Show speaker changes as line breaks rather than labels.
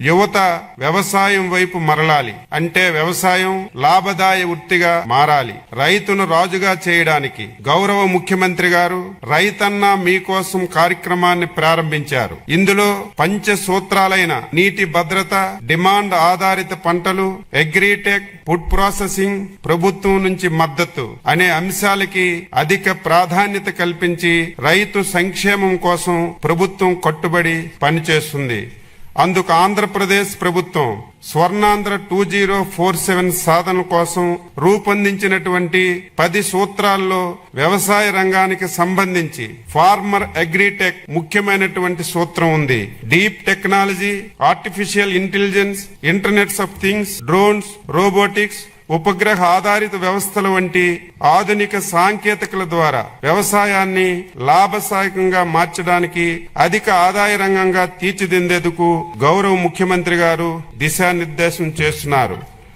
యువత వ్యవసాయం వైపు మరలాలి. అంటే వ్యవసాయం లాభదాయ వృత్తిగా మారాలి. రైతును రాజుగా చేయడానికి గౌరవ ముఖ్యమంత్రి గారు రైతన్న మీకోసం కార్యక్రమాన్ని ప్రారంభించారు. ఇందులో పంచ సూత్రాలైన నీటి భద్రత, డిమాండ్ ఆధారిత పంటలు, అగ్రిటెక్, ఫుడ్ ప్రాసెసింగ్, ప్రభుత్వం నుంచి మద్దతు అనే అంశాలకి అధిక ప్రాధాన్యత కల్పించి రైతు సంక్షేమం కోసం ప్రభుత్వం కట్టుబడి పనిచేస్తుంది. అందుకు ఆంధ్రప్రదేశ్ ప్రభుత్వం స్వర్ణాంధ్ర 2047 సాధన కోసం రూపొందించినటువంటి 10 సూత్రాల్లో వ్యవసాయ రంగానికి సంబంధించి ఫార్మర్ అగ్రిటెక్ ముఖ్యమైనటువంటి సూత్రం ఉంది. Deep technology, artificial intelligence, internets of things, drones, robotics, ఉపగ్రహ ఆధారిత వ్యవస్థల వంటి ఆధునిక సాంకేతికల ద్వారా వ్యవసాయాన్ని లాభసాయకంగా మార్చడానికి, అధిక ఆదాయ రంగంగా తీర్చిదిద్దేందుకు గౌరవ ముఖ్యమంత్రి గారు దిశానిర్దేశం చేస్తున్నారు.